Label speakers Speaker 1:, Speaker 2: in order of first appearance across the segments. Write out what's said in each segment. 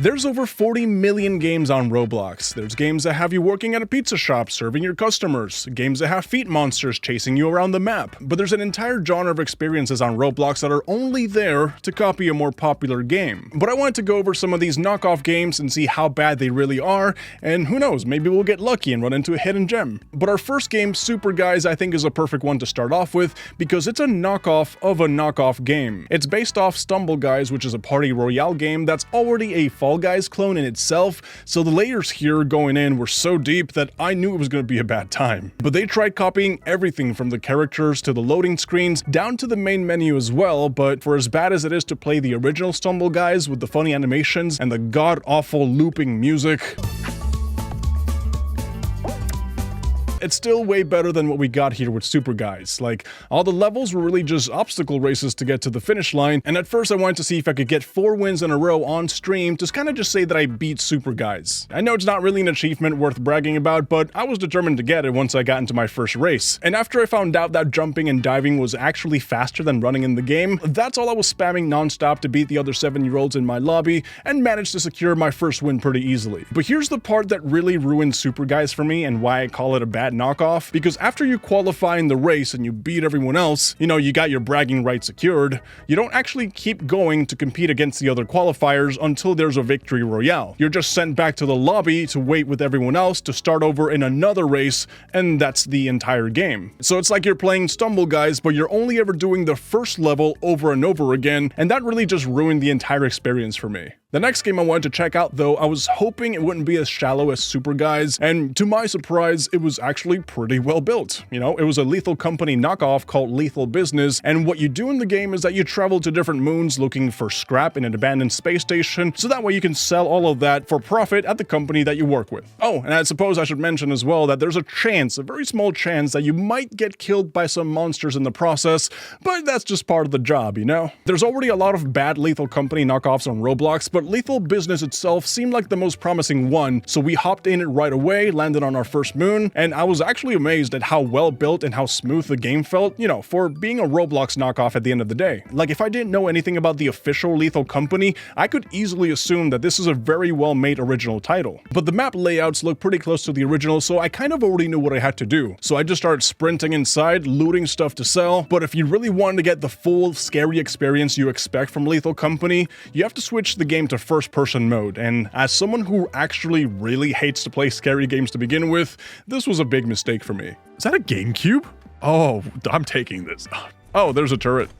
Speaker 1: There's over 40 million games on Roblox. There's games that have you working at a pizza shop serving your customers, games that have feet monsters chasing you around the map, but there's an entire genre of experiences on Roblox that are only there to copy a more popular game. But I wanted to go over some of these knockoff games and see how bad they really are, and who knows, maybe we'll get lucky and run into a hidden gem. But our first game, Super Guys, I think is a perfect one to start off with because it's a knockoff of a knockoff game. It's based off Stumble Guys, which is a party royale game that's already a Fall Guys clone in itself, so the layers here going in were so deep that I knew it was going to be a bad time. But they tried copying everything from the characters to the loading screens down to the main menu as well, but for as bad as it is to play the original Stumble Guys with the funny animations and the god-awful looping music, it's still way better than what we got here with Super Guys. Like, all the levels were really just obstacle races to get to the finish line, and at first I wanted to see if I could get 4 wins in a row on stream to kind of just say that I beat Super Guys. I know it's not really an achievement worth bragging about, but I was determined to get it once I got into my first race. And after I found out that jumping and diving was actually faster than running in the game, that's all I was spamming nonstop to beat the other 7-year-olds in my lobby, and managed to secure my first win pretty easily. But here's the part that really ruined Super Guys for me and why I call it a bad knockoff, because after you qualify in the race and you beat everyone else, you know, you got your bragging right secured, you don't actually keep going to compete against the other qualifiers until there's a victory royale. You're just sent back to the lobby to wait with everyone else to start over in another race, and that's the entire game. So it's like you're playing Stumble Guys, but you're only ever doing the first level over and over again, and that really just ruined the entire experience for me. The next game I wanted to check out though, I was hoping it wouldn't be as shallow as Super Guys, and to my surprise, it was actually pretty well built. You know, it was a Lethal Company knockoff called Lethal Business, and what you do in the game is that you travel to different moons looking for scrap in an abandoned space station, so that way you can sell all of that for profit at the company that you work with. Oh, and I suppose I should mention as well that there's a chance, a very small chance, that you might get killed by some monsters in the process, but that's just part of the job, you know? There's already a lot of bad Lethal Company knockoffs on Roblox, but Lethal Business itself seemed like the most promising one, so we hopped in it right away, landed on our first moon, and I was actually amazed at how well built and how smooth the game felt, you know, for being a Roblox knockoff at the end of the day. Like, if I didn't know anything about the official Lethal Company, I could easily assume that this is a very well made original title. But the map layouts look pretty close to the original, so I kind of already knew what I had to do. So I just started sprinting inside, looting stuff to sell, but if you really wanted to get the full scary experience you expect from Lethal Company, you have to switch the game to first-person mode, and as someone who actually really hates to play scary games to begin with, this was a big mistake for me. Is that a GameCube? Oh, I'm taking this. Oh, there's a turret.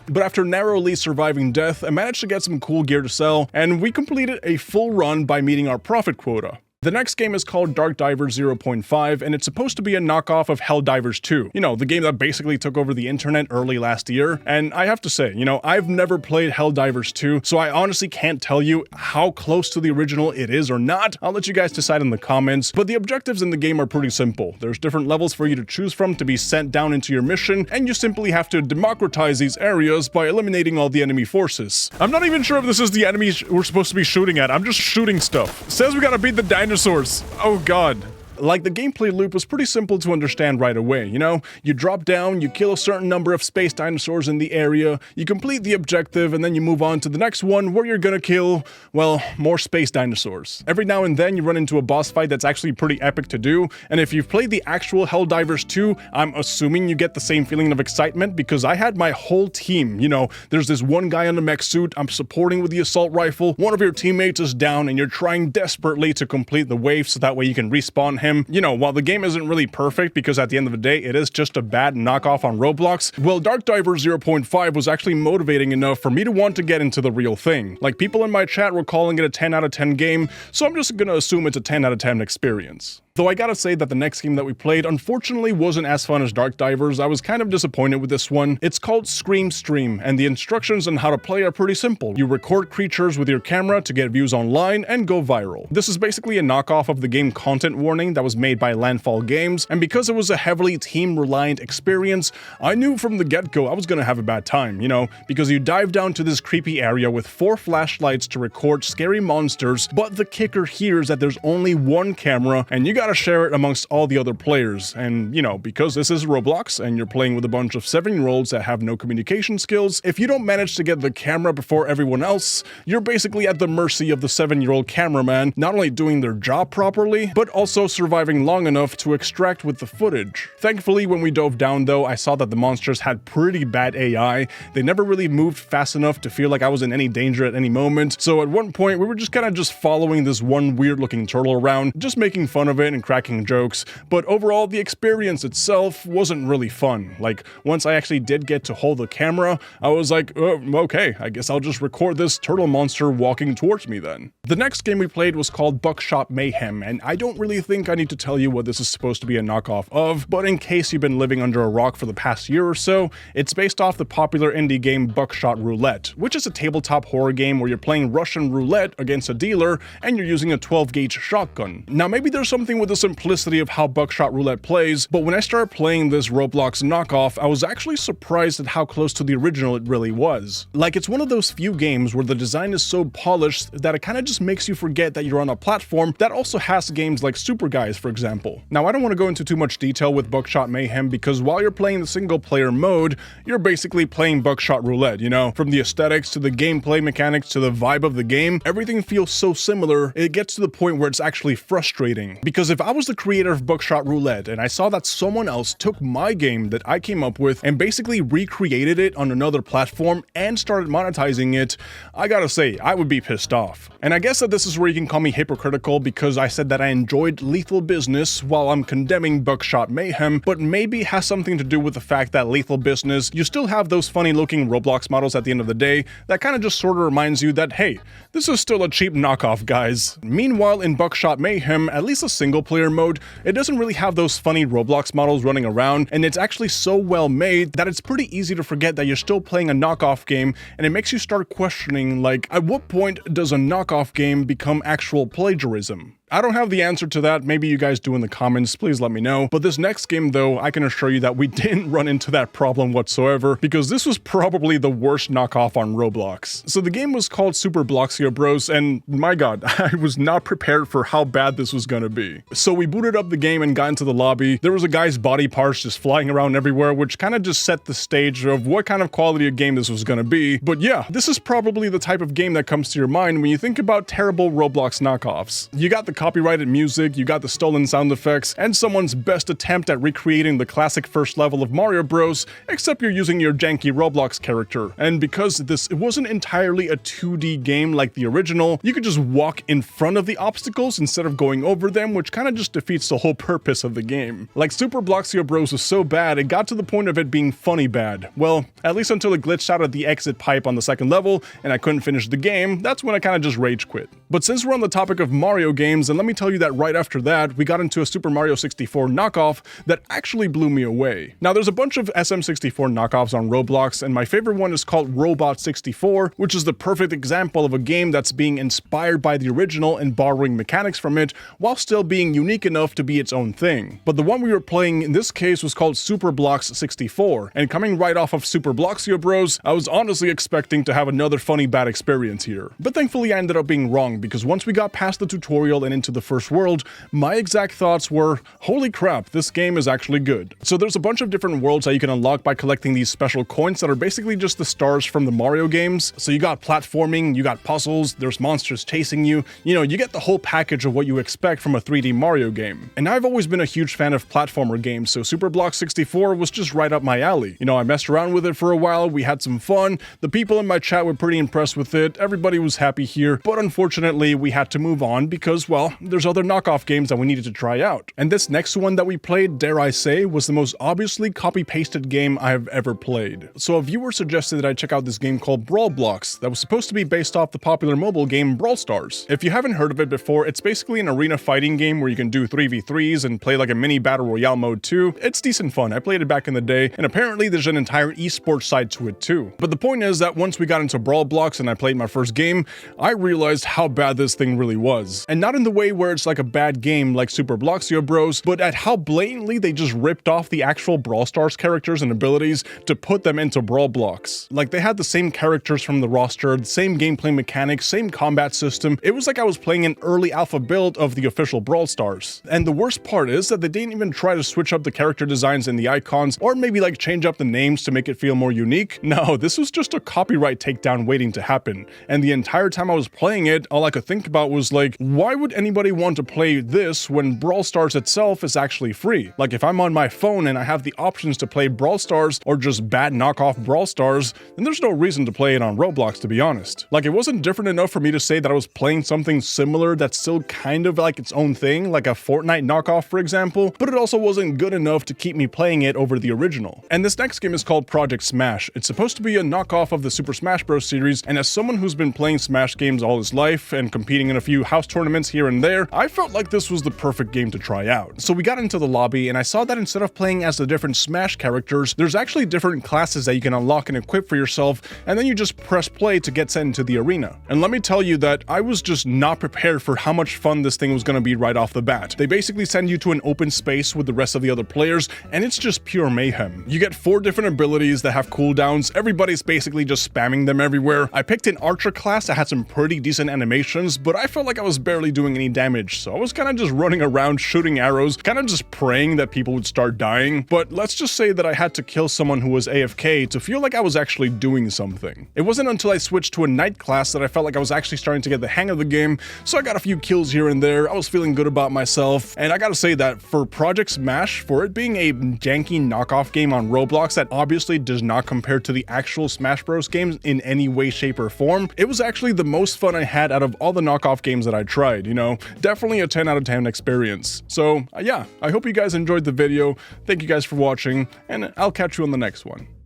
Speaker 1: But after narrowly surviving death, I managed to get some cool gear to sell, and we completed a full run by meeting our profit quota. The next game is called Dark Divers 0.5, and it's supposed to be a knockoff of Helldivers 2. You know, the game that basically took over the internet early last year. And I have to say, you know, I've never played Helldivers 2, so I honestly can't tell you how close to the original it is or not. I'll let you guys decide in the comments, but the objectives in the game are pretty simple. There's different levels for you to choose from to be sent down into your mission, and you simply have to democratize these areas by eliminating all the enemy forces. I'm not even sure if this is the enemy we're supposed to be shooting at. I'm just shooting stuff. It says we gotta beat the dinosaurs. Oh god. Like, the gameplay loop was pretty simple to understand right away, you know? You drop down, you kill a certain number of space dinosaurs in the area, you complete the objective, and then you move on to the next one where you're gonna kill, well, more space dinosaurs. Every now and then you run into a boss fight that's actually pretty epic to do, and if you've played the actual Helldivers 2, I'm assuming you get the same feeling of excitement because I had my whole team, you know, there's this one guy in the mech suit I'm supporting with the assault rifle, one of your teammates is down, and you're trying desperately to complete the wave so that way you can respawn him. You know, while the game isn't really perfect because at the end of the day it is just a bad knockoff on Roblox, well, Dark Divers 0.5 was actually motivating enough for me to want to get into the real thing. Like, people in my chat were calling it a 10 out of 10 game, so I'm just gonna assume it's a 10 out of 10 experience. Though I gotta say that the next game that we played unfortunately wasn't as fun as Dark Divers. I was kind of disappointed with this one. It's called Scream Stream, and the instructions on how to play are pretty simple. You record creatures with your camera to get views online and go viral. This is basically a knockoff of the game Content Warning that was made by Landfall Games, and because it was a heavily team-reliant experience, I knew from the get-go I was gonna have a bad time, you know, because you dive down to this creepy area with 4 flashlights to record scary monsters, but the kicker here is that there's only one camera, and you got gotta share it amongst all the other players. And, you know, because this is Roblox and you're playing with a bunch of 7-year-olds that have no communication skills, if you don't manage to get the camera before everyone else, you're basically at the mercy of the 7-year-old cameraman, not only doing their job properly, but also surviving long enough to extract with the footage. Thankfully, when we dove down though, I saw that the monsters had pretty bad AI. They never really moved fast enough to feel like I was in any danger at any moment, so at one point we were just kind of following this one weird looking turtle around, just making fun of it and cracking jokes, but overall the experience itself wasn't really fun. Like, once I actually did get to hold the camera, I was like, oh, okay, I guess I'll just record this turtle monster walking towards me then. The next game we played was called Buckshot Mayhem, and I don't really think I need to tell you what this is supposed to be a knockoff of, but in case you've been living under a rock for the past year or so, it's based off the popular indie game Buckshot Roulette, which is a tabletop horror game where you're playing Russian roulette against a dealer and you're using a 12-gauge shotgun. Now, maybe there's something with the simplicity of how Buckshot Roulette plays, but when I started playing this Roblox knockoff, I was actually surprised at how close to the original it really was. Like, it's one of those few games where the design is so polished that it kind of just makes you forget that you're on a platform that also has games like Super Guys, for example. Now, I don't want to go into too much detail with Buckshot Mayhem because while you're playing the single-player mode, you're basically playing Buckshot Roulette, you know? From the aesthetics to the gameplay mechanics to the vibe of the game, everything feels so similar, it gets to the point where it's actually frustrating. Because if I was the creator of Buckshot Roulette and I saw that someone else took my game that I came up with and basically recreated it on another platform and started monetizing it, I gotta say, I would be pissed off. And I guess that this is where you can call me hypocritical because I said that I enjoyed Lethal Business while I'm condemning Buckshot Mayhem, but maybe it has something to do with the fact that Lethal Business, you still have those funny looking Roblox models at the end of the day that kind of just sort of reminds you that, hey, this is still a cheap knockoff, guys. Meanwhile, in Buckshot Mayhem, at least a single player mode, it doesn't really have those funny Roblox models running around, and it's actually so well made that it's pretty easy to forget that you're still playing a knockoff game, and it makes you start questioning, like, at what point does a knockoff game become actual plagiarism? I don't have the answer to that, maybe you guys do in the comments, please let me know. But this next game though, I can assure you that we didn't run into that problem whatsoever, because this was probably the worst knockoff on Roblox. So the game was called Super Bloxio Bros, and my god, I was not prepared for how bad this was gonna be. So we booted up the game and got into the lobby. There was a guy's body parts just flying around everywhere, which kind of just set the stage of what kind of quality of game this was gonna be. But yeah, this is probably the type of game that comes to your mind when you think about terrible Roblox knockoffs. You got the copyrighted music, you got the stolen sound effects, and someone's best attempt at recreating the classic first level of Mario Bros, except you're using your janky Roblox character. And because it wasn't entirely a 2D game like the original, you could just walk in front of the obstacles instead of going over them, which kind of just defeats the whole purpose of the game. Like, Super Bloxio Bros was so bad, it got to the point of it being funny bad. Well, at least until it glitched out at the exit pipe on the second level, and I couldn't finish the game, that's when I kind of just rage quit. But since we're on the topic of Mario games, and let me tell you that right after that, we got into a Super Mario 64 knockoff that actually blew me away. Now, there's a bunch of SM64 knockoffs on Roblox, and my favorite one is called Robot 64, which is the perfect example of a game that's being inspired by the original and borrowing mechanics from it, while still being unique enough to be its own thing. But the one we were playing in this case was called Super Blox 64, and coming right off of Super Bloxio Bros, I was honestly expecting to have another funny bad experience here. But thankfully I ended up being wrong, because once we got past the tutorial and into the first world, my exact thoughts were, holy crap, this game is actually good. So there's a bunch of different worlds that you can unlock by collecting these special coins that are basically just the stars from the Mario games. So you got platforming, you got puzzles, there's monsters chasing you, you get the whole package of what you expect from a 3D Mario game. And I've always been a huge fan of platformer games, so Super Blox 64 was just right up my alley. I messed around with it for a while, we had some fun, the people in my chat were pretty impressed with it, everybody was happy here, but unfortunately we had to move on because, well, there's other knockoff games that we needed to try out. And this next one that we played, dare I say, was the most obviously copy-pasted game I have ever played. So a viewer suggested that I check out this game called Brawl Blocks that was supposed to be based off the popular mobile game Brawl Stars. If you haven't heard of it before, it's basically an arena fighting game where you can do 3v3s and play like a mini battle royale mode too. It's decent fun, I played it back in the day, and apparently there's an entire esports side to it too. But the point is that once we got into Brawl Blocks and I played my first game, I realized how bad this thing really was. And not in the way where it's like a bad game like Super Bloxio Bros, but at how blatantly they just ripped off the actual Brawl Stars characters and abilities to put them into Brawl Blocks. Like, they had the same characters from the roster, the same gameplay mechanics, same combat system. It was like I was playing an early alpha build of the official Brawl Stars. And the worst part is that they didn't even try to switch up the character designs and the icons, or maybe like change up the names to make it feel more unique. No, this was just a copyright takedown waiting to happen. And the entire time I was playing it, all I could think about was like, why would anybody want to play this when Brawl Stars itself is actually free? Like, if I'm on my phone and I have the options to play Brawl Stars or just bad knockoff Brawl Stars, then there's no reason to play it on Roblox, to be honest. Like, it wasn't different enough for me to say that I was playing something similar that's still kind of like its own thing, like a Fortnite knockoff, for example, but it also wasn't good enough to keep me playing it over the original. And this next game is called Project Smash. It's supposed to be a knockoff of the Super Smash Bros. Series, and as someone who's been playing Smash games all his life and competing in a few house tournaments here and there, I felt like this was the perfect game to try out. So we got into the lobby, and I saw that instead of playing as the different Smash characters, there's actually different classes that you can unlock and equip for yourself, and then you just press play to get sent into the arena. And let me tell you that I was just not prepared for how much fun this thing was going to be right off the bat. They basically send you to an open space with the rest of the other players, and it's just pure mayhem. You get 4 different abilities that have cooldowns. Everybody's basically just spamming them everywhere. I picked an archer class that had some pretty decent animations, but I felt like I was barely doing any damage, so I was kind of just running around shooting arrows, kind of just praying that people would start dying. But let's just say that I had to kill someone who was AFK to feel like I was actually doing something. It wasn't until I switched to a knight class that I felt like I was actually starting to get the hang of the game, so I got a few kills here and there. I was feeling good about myself, and I gotta say that for Project Smash, for it being a janky knockoff game on Roblox that obviously does not compare to the actual Smash Bros. Games in any way, shape, or form, it was actually the most fun I had out of all the knockoff games that I tried, you know? Definitely a 10 out of 10 experience. So yeah, I hope you guys enjoyed the video. Thank you guys for watching, and I'll catch you on the next one.